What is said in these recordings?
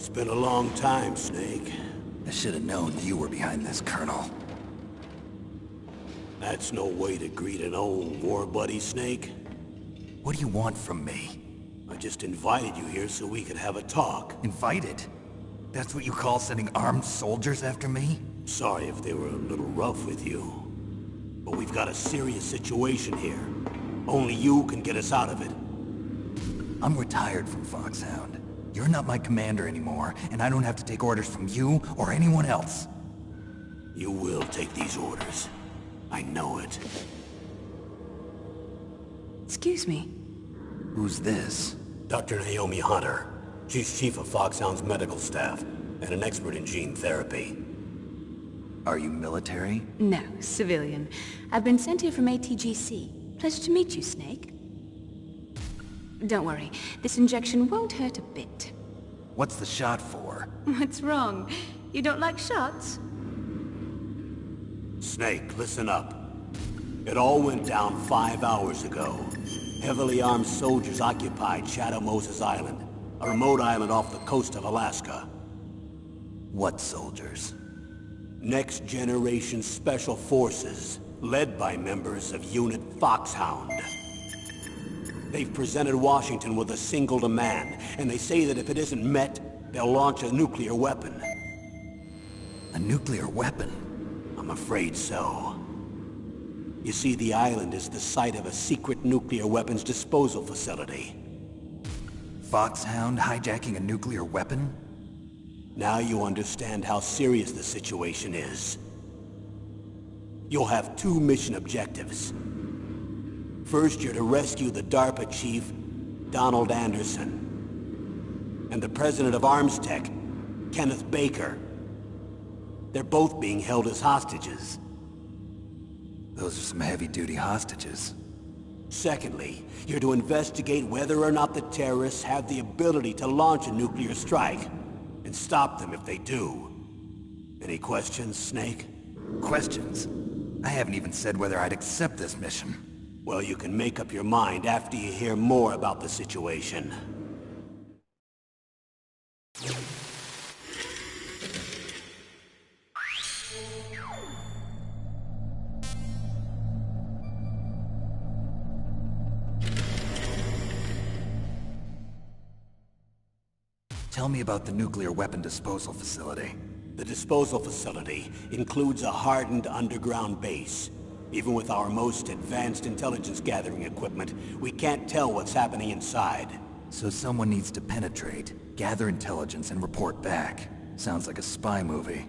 It's been a long time, Snake. I should have known you were behind this, Colonel. That's no way to greet an old war buddy, Snake. What do you want from me? I just invited you here so we could have a talk. Invited? That's what you call sending armed soldiers after me? Sorry if they were a little rough with you. But we've got a serious situation here. Only you can get us out of it. I'm retired from Foxhound. You're not my commander anymore, and I don't have to take orders from you or anyone else. You will take these orders. I know it. Excuse me. Who's this? Dr. Naomi Hunter. She's chief of Foxhound's medical staff, and an expert in gene therapy. Are you military? No, civilian. I've been sent here from ATGC. Pleasure to meet you, Snake. Don't worry, this injection won't hurt a bit. What's the shot for? What's wrong? You don't like shots? Snake, listen up. It all went down 5 hours ago. Heavily armed soldiers occupied Shadow Moses Island, a remote island off the coast of Alaska. What soldiers? Next Generation Special Forces, led by members of Unit Foxhound. They've presented Washington with a single demand, and they say that if it isn't met, they'll launch a nuclear weapon. A nuclear weapon? I'm afraid so. You see, the island is the site of a secret nuclear weapons disposal facility. Foxhound hijacking a nuclear weapon? Now you understand how serious the situation is. You'll have two mission objectives. First, you're to rescue the DARPA chief, Donald Anderson, and the president of Armstech, Kenneth Baker. They're both being held as hostages. Those are some heavy-duty hostages. Secondly, you're to investigate whether or not the terrorists have the ability to launch a nuclear strike, and stop them if they do. Any questions, Snake? Questions? I haven't even said whether I'd accept this mission. Well, you can make up your mind after you hear more about the situation. Tell me about the nuclear weapon disposal facility. The disposal facility includes a hardened underground base. Even with our most advanced intelligence gathering equipment, we can't tell what's happening inside. So someone needs to penetrate, gather intelligence, and report back. Sounds like a spy movie.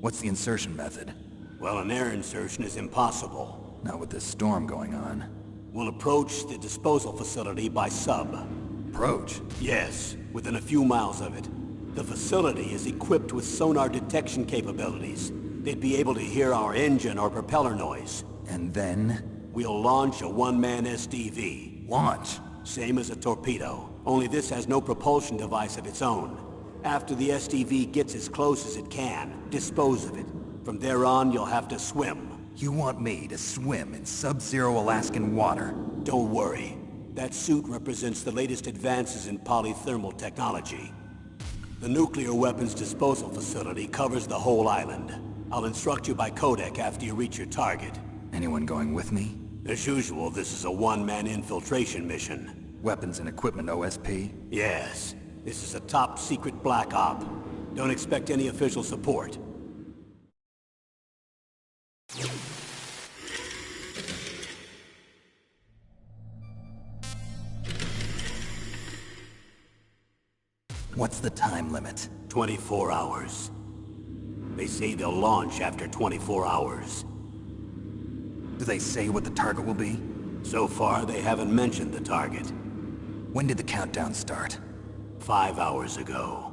What's the insertion method? Well, an air insertion is impossible. Not with this storm going on. We'll approach the disposal facility by sub. Approach? Yes, within a few miles of it. The facility is equipped with sonar detection capabilities. They'd be able to hear our engine or propeller noise. And then? We'll launch a one-man SDV. Launch? Same as a torpedo, only this has no propulsion device of its own. After the SDV gets as close as it can, dispose of it. From there on, you'll have to swim. You want me to swim in sub-zero Alaskan water? Don't worry. That suit represents the latest advances in polythermal technology. The nuclear weapons disposal facility covers the whole island. I'll instruct you by codec after you reach your target. Anyone going with me? As usual, this is a one-man infiltration mission. Weapons and equipment OSP? Yes. This is a top-secret black op. Don't expect any official support. What's the time limit? 24 hours. They say they'll launch after 24 hours. Do they say what the target will be? So far, they haven't mentioned the target. When did the countdown start? 5 hours ago.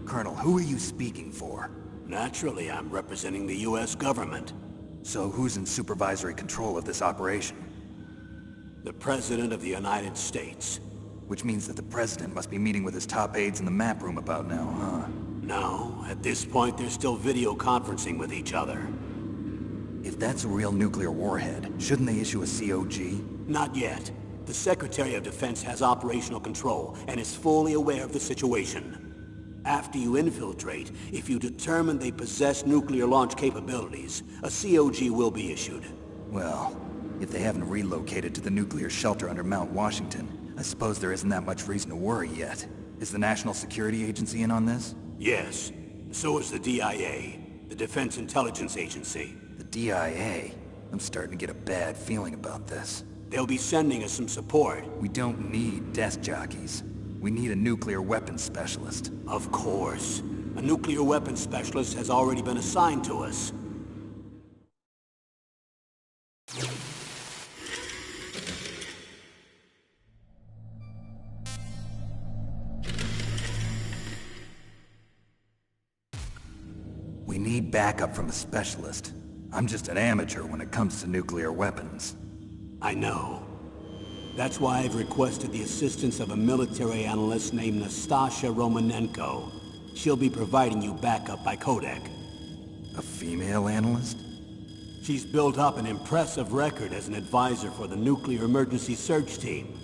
Colonel, who are you speaking for? Naturally, I'm representing the U.S. government. So who's in supervisory control of this operation? The President of the United States. Which means that the President must be meeting with his top aides in the map room about now, huh? No, at this point they're still video conferencing with each other. If that's a real nuclear warhead, shouldn't they issue a COG? Not yet. The Secretary of Defense has operational control and is fully aware of the situation. After you infiltrate, if you determine they possess nuclear launch capabilities, a COG will be issued. Well, if they haven't relocated to the nuclear shelter under Mount Washington, I suppose there isn't that much reason to worry yet. Is the National Security Agency in on this? Yes. So is the DIA, the Defense Intelligence Agency. The DIA? I'm starting to get a bad feeling about this. They'll be sending us some support. We don't need desk jockeys. We need a nuclear weapons specialist. Of course. A nuclear weapons specialist has already been assigned to us. We need backup from a specialist. I'm just an amateur when it comes to nuclear weapons. I know. That's why I've requested the assistance of a military analyst named Nastasha Romanenko. She'll be providing you backup by Kodak. A female analyst? She's built up an impressive record as an advisor for the Nuclear Emergency Search Team.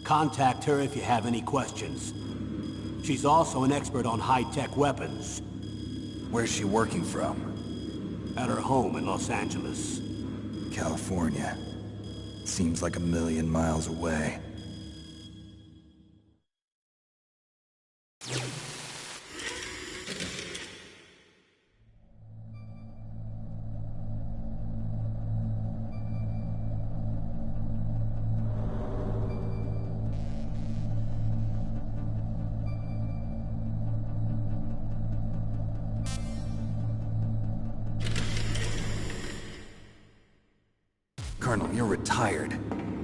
Contact her if you have any questions. She's also an expert on high-tech weapons. Where's she working from? At her home in Los Angeles. California. Seems like 1,000,000 miles away. Colonel, you're retired.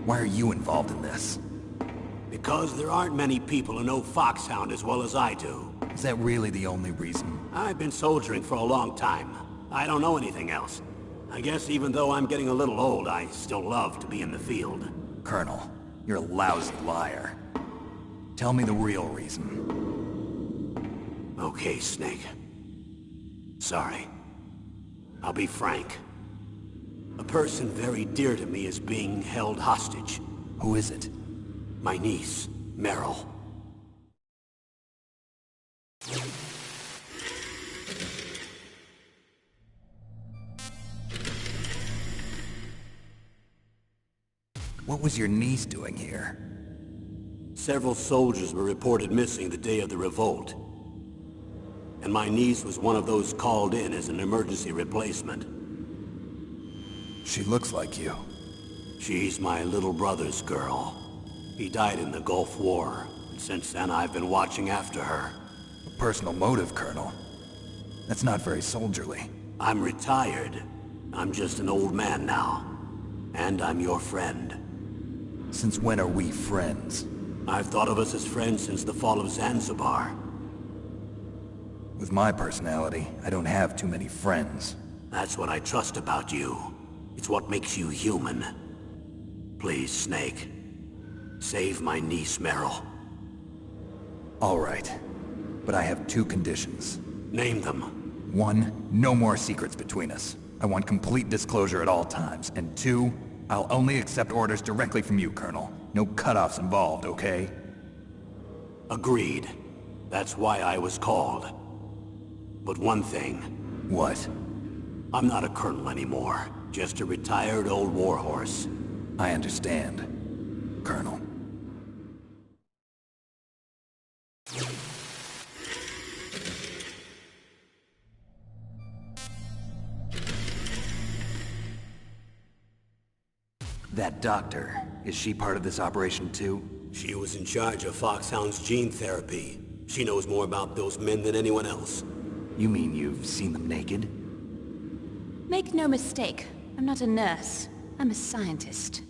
Why are you involved in this? Because there aren't many people who know Foxhound as well as I do. Is that really the only reason? I've been soldiering for a long time. I don't know anything else. I guess even though I'm getting a little old, I still love to be in the field. Colonel, you're a lousy liar. Tell me the real reason. Okay, Snake. Sorry. I'll be frank. A person very dear to me is being held hostage. Who is it? My niece, Meryl. What was your niece doing here? Several soldiers were reported missing the day of the revolt. And my niece was one of those called in as an emergency replacement. She looks like you. She's my little brother's girl. He died in the Gulf War, and since then I've been watching after her. A personal motive, Colonel. That's not very soldierly. I'm retired. I'm just an old man now. And I'm your friend. Since when are we friends? I've thought of us as friends since the fall of Zanzibar. With my personality, I don't have too many friends. That's what I trust about you. It's what makes you human. Please, Snake. Save my niece, Meryl. All right. But I have 2 conditions. Name them. 1, no more secrets between us. I want complete disclosure at all times. And 2, I'll only accept orders directly from you, Colonel. No cutoffs involved, okay? Agreed. That's why I was called. But one thing. What? I'm not a colonel anymore. Just a retired old warhorse. I understand, Colonel. That doctor, is she part of this operation too? She was in charge of Foxhound's gene therapy. She knows more about those men than anyone else. You mean you've seen them naked? Make no mistake, I'm not a nurse. I'm a scientist.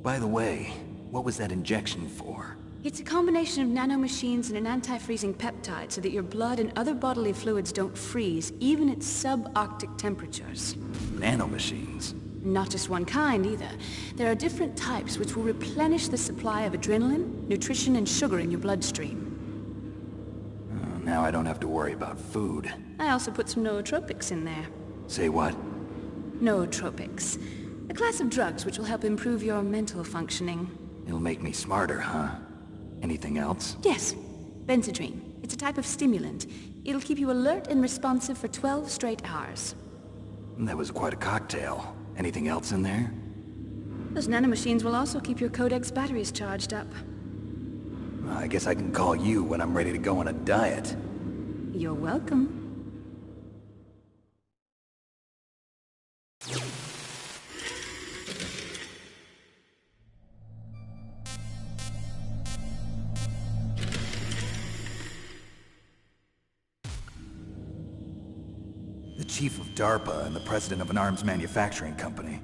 By the way, what was that injection for? It's a combination of nanomachines and an anti-freezing peptide so that your blood and other bodily fluids don't freeze, even at subarctic temperatures. Nanomachines? Not just one kind, either. There are different types which will replenish the supply of adrenaline, nutrition, and sugar in your bloodstream. Now I don't have to worry about food. I also put some nootropics in there. Say what? Nootropics. A class of drugs which will help improve your mental functioning. It'll make me smarter, huh? Anything else? Yes. Benzedrine. It's a type of stimulant. It'll keep you alert and responsive for 12 straight hours. That was quite a cocktail. Anything else in there? Those nanomachines will also keep your Codex batteries charged up. I guess I can call you when I'm ready to go on a diet. You're welcome. The chief of DARPA and the president of an arms manufacturing company.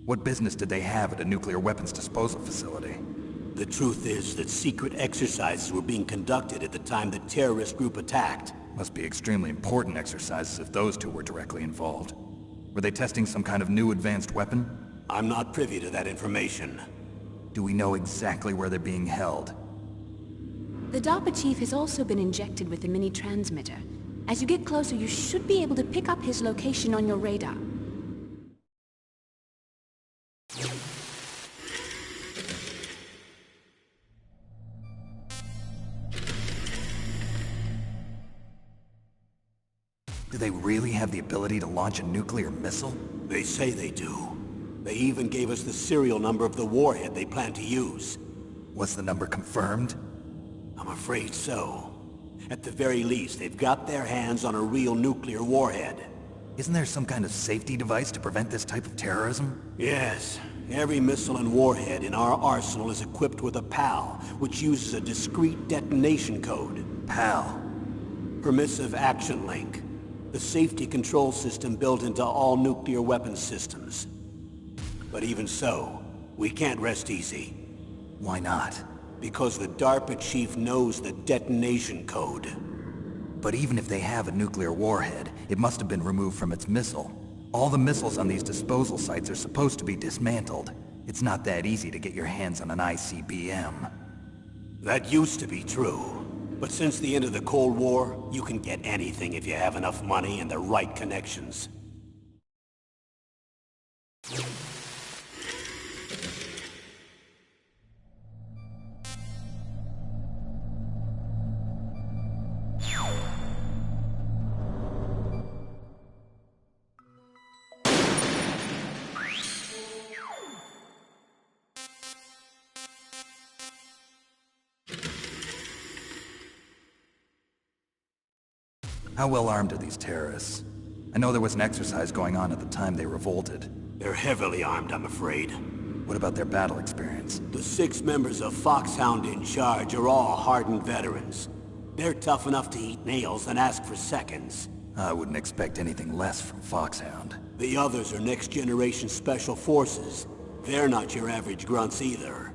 What business did they have at a nuclear weapons disposal facility? The truth is that secret exercises were being conducted at the time the terrorist group attacked. Must be extremely important exercises if those two were directly involved. Were they testing some kind of new advanced weapon? I'm not privy to that information. Do we know exactly where they're being held? The DARPA chief has also been injected with a mini-transmitter. As you get closer, you should be able to pick up his location on your radar. Do they really have the ability to launch a nuclear missile? They say they do. They even gave us the serial number of the warhead they plan to use. Was the number confirmed? I'm afraid so. At the very least, they've got their hands on a real nuclear warhead. Isn't there some kind of safety device to prevent this type of terrorism? Yes. Every missile and warhead in our arsenal is equipped with a PAL, which uses a discrete detonation code. PAL? Permissive Action Link. The safety control system built into all nuclear weapons systems. But even so, we can't rest easy. Why not? Because the DARPA chief knows the detonation code. But even if they have a nuclear warhead, it must have been removed from its missile. All the missiles on these disposal sites are supposed to be dismantled. It's not that easy to get your hands on an ICBM. That used to be true. But since the end of the Cold War, you can get anything if you have enough money and the right connections. How well armed are these terrorists? I know there was an exercise going on at the time they revolted. They're heavily armed, I'm afraid. What about their battle experience? The 6 members of Foxhound in charge are all hardened veterans. They're tough enough to eat nails and ask for seconds. I wouldn't expect anything less from Foxhound. The others are next-generation special forces. They're not your average grunts either.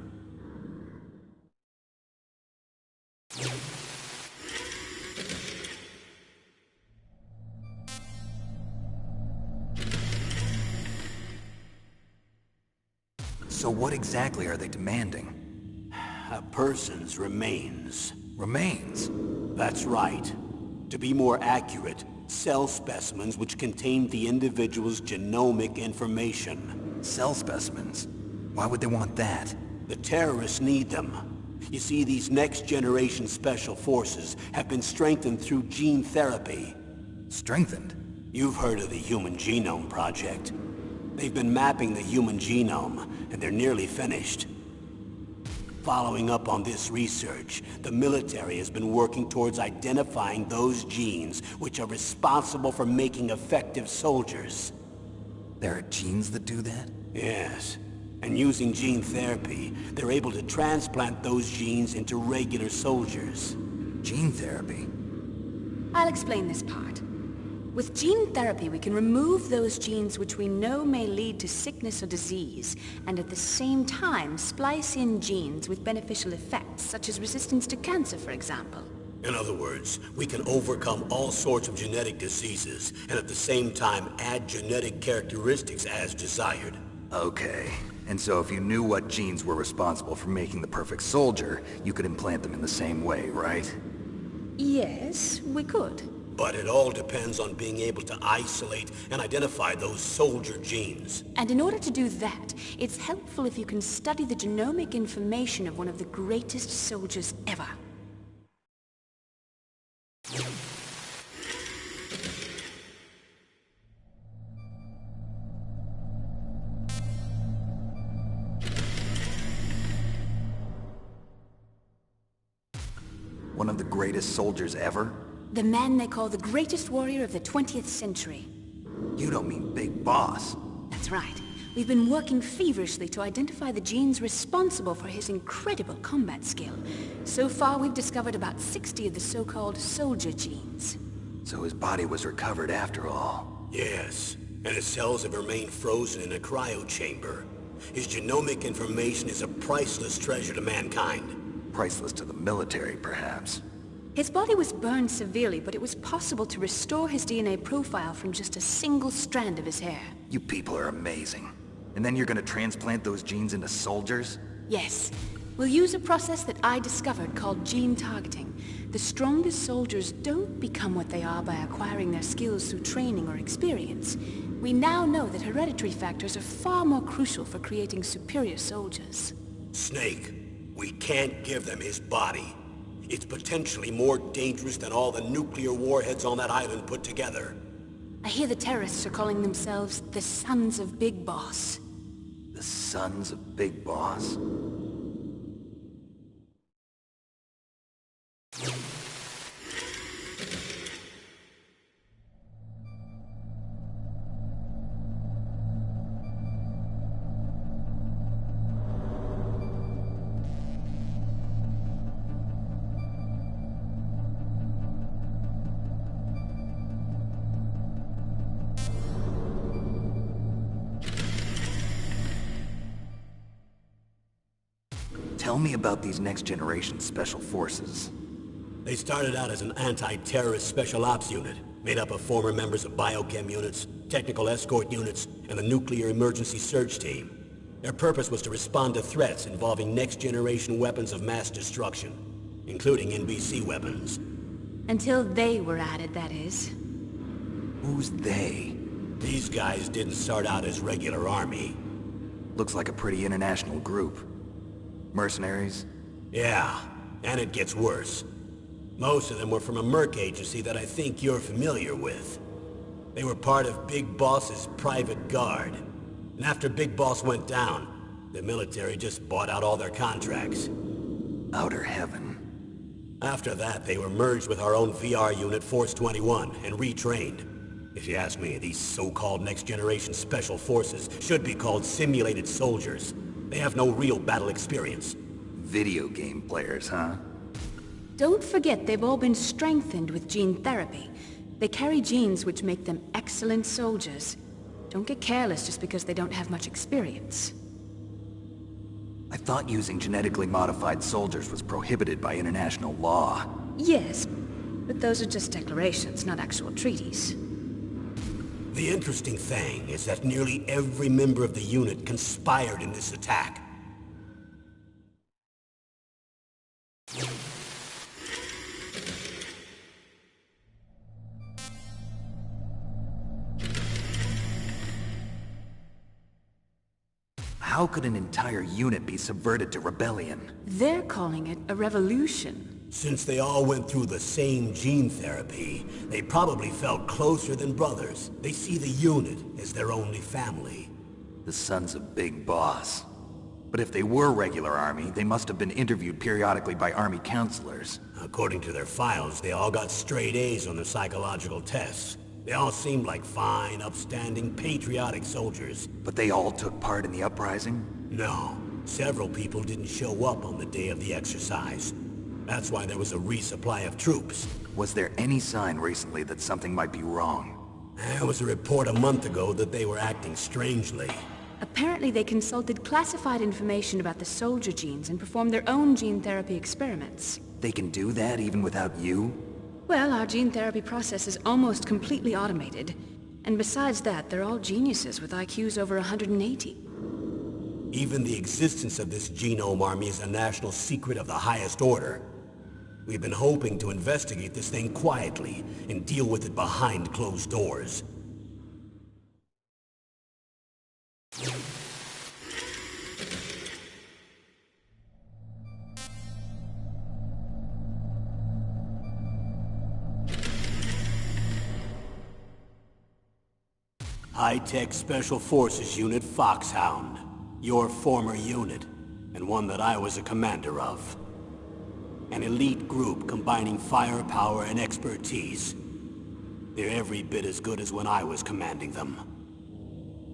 So what exactly are they demanding? A person's remains. Remains? That's right. To be more accurate, cell specimens which contain the individual's genomic information. Cell specimens? Why would they want that? The terrorists need them. You see, these next-generation special forces have been strengthened through gene therapy. Strengthened? You've heard of the Human Genome Project. They've been mapping the human genome, and they're nearly finished. Following up on this research, the military has been working towards identifying those genes which are responsible for making effective soldiers. There are genes that do that? Yes. And using gene therapy, they're able to transplant those genes into regular soldiers. Gene therapy? I'll explain this part. With gene therapy, we can remove those genes which we know may lead to sickness or disease, and at the same time splice in genes with beneficial effects, such as resistance to cancer, for example. In other words, we can overcome all sorts of genetic diseases, and at the same time add genetic characteristics as desired. Okay. And so if you knew what genes were responsible for making the perfect soldier, you could implant them in the same way, right? Yes, we could. But it all depends on being able to isolate and identify those soldier genes. And in order to do that, it's helpful if you can study the genomic information of one of the greatest soldiers ever. One of the greatest soldiers ever? The man they call the greatest warrior of the 20th century. You don't mean Big Boss. That's right. We've been working feverishly to identify the genes responsible for his incredible combat skill. So far, we've discovered about 60 of the so-called soldier genes. So his body was recovered after all. Yes, and his cells have remained frozen in a cryo chamber. His genomic information is a priceless treasure to mankind. Priceless to the military, perhaps. His body was burned severely, but it was possible to restore his DNA profile from just a single strand of his hair. You people are amazing. And then you're gonna transplant those genes into soldiers? Yes. We'll use a process that I discovered called gene targeting. The strongest soldiers don't become what they are by acquiring their skills through training or experience. We now know that hereditary factors are far more crucial for creating superior soldiers. Snake, we can't give them his body. It's potentially more dangerous than all the nuclear warheads on that island put together. I hear the terrorists are calling themselves the Sons of Big Boss. The Sons of Big Boss? Tell me about these next-generation special forces. They started out as an anti-terrorist special ops unit, made up of former members of biochem units, technical escort units, and the nuclear emergency search team. Their purpose was to respond to threats involving next-generation weapons of mass destruction, including NBC weapons. Until they were added, that is. Who's they? These guys didn't start out as regular army. Looks like a pretty international group. Mercenaries? Yeah, and it gets worse. Most of them were from a merc agency that I think you're familiar with. They were part of Big Boss's private guard. And after Big Boss went down, the military just bought out all their contracts. Outer heaven. After that, they were merged with our own VR unit, Force 21, and retrained. If you ask me, these so-called next-generation special forces should be called simulated soldiers. They have no real battle experience. Video game players, huh? Don't forget they've all been strengthened with gene therapy. They carry genes which make them excellent soldiers. Don't get careless just because they don't have much experience. I thought using genetically modified soldiers was prohibited by international law. Yes, but those are just declarations, not actual treaties. The interesting thing is that nearly every member of the unit conspired in this attack. How could an entire unit be subverted to rebellion? They're calling it a revolution. Since they all went through the same gene therapy, they probably felt closer than brothers. They see the unit as their only family. The Sons of Big Boss. But if they were regular army, they must have been interviewed periodically by army counselors. According to their files, they all got straight A's on their psychological tests. They all seemed like fine, upstanding, patriotic soldiers. But they all took part in the uprising? No, several people didn't show up on the day of the exercise. That's why there was a resupply of troops. Was there any sign recently that something might be wrong? There was a report a month ago that they were acting strangely. Apparently they consulted classified information about the soldier genes and performed their own gene therapy experiments. They can do that even without you? Well, our gene therapy process is almost completely automated. And besides that, they're all geniuses with IQs over 180. Even the existence of this genome army is a national secret of the highest order. We've been hoping to investigate this thing quietly and deal with it behind closed doors. High-Tech Special Forces Unit Foxhound. Your former unit, and one that I was a commander of. An elite group combining firepower and expertise. They're every bit as good as when I was commanding them.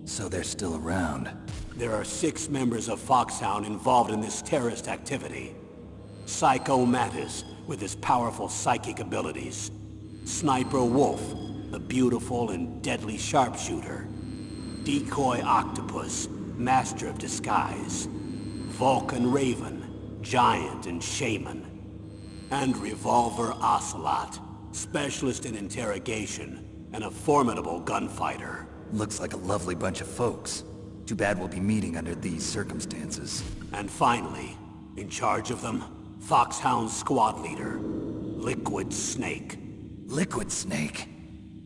So they're still around. There are 6 members of Foxhound involved in this terrorist activity. Psycho Mantis, with his powerful psychic abilities. Sniper Wolf, the beautiful and deadly sharpshooter. Decoy Octopus, master of disguise. Vulcan Raven, giant and shaman. And Revolver Ocelot, specialist in interrogation and a formidable gunfighter. Looks like a lovely bunch of folks. Too bad we'll be meeting under these circumstances. And finally, in charge of them, Foxhound's squad leader, Liquid Snake. Liquid Snake?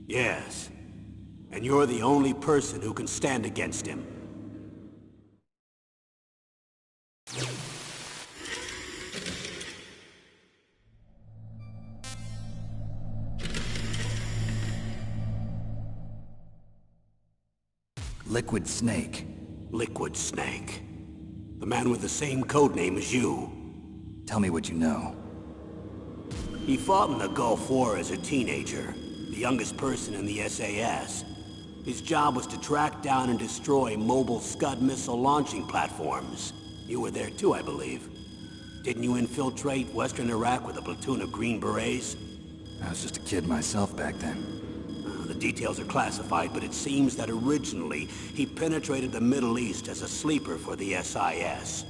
Yes. And you're the only person who can stand against him. Liquid Snake. Liquid Snake. The man with the same codename as you. Tell me what you know. He fought in the Gulf War as a teenager, the youngest person in the SAS. His job was to track down and destroy mobile Scud missile launching platforms. You were there too, I believe. Didn't you infiltrate Western Iraq with a platoon of Green Berets? I was just a kid myself back then. The details are classified, but it seems that originally he penetrated the Middle East as a sleeper for the SIS.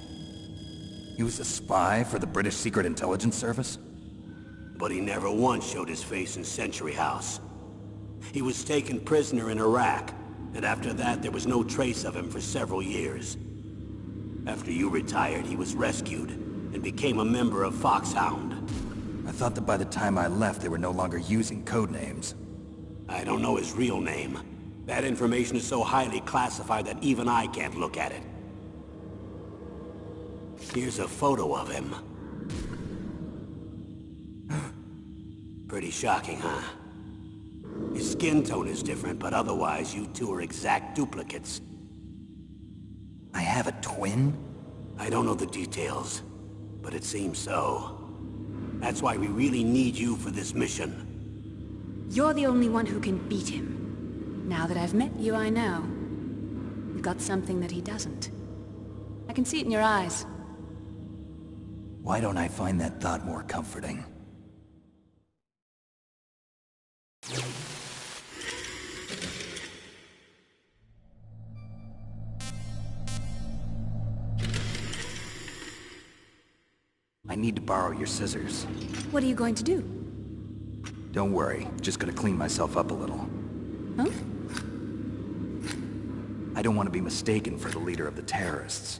He was a spy for the British Secret Intelligence Service? But he never once showed his face in Century House. He was taken prisoner in Iraq, and after that there was no trace of him for several years. After you retired, he was rescued, and became a member of Foxhound. I thought that by the time I left they were no longer using codenames. I don't know his real name. That information is so highly classified that even I can't look at it. Here's a photo of him. Pretty shocking, huh? His skin tone is different, but otherwise you two are exact duplicates. I have a twin? I don't know the details, but it seems so. That's why we really need you for this mission. You're the only one who can beat him. Now that I've met you, I know. You've got something that he doesn't. I can see it in your eyes. Why don't I find that thought more comforting? I need to borrow your scissors. What are you going to do? Don't worry, just gonna clean myself up a little. Huh? I don't want to be mistaken for the leader of the terrorists.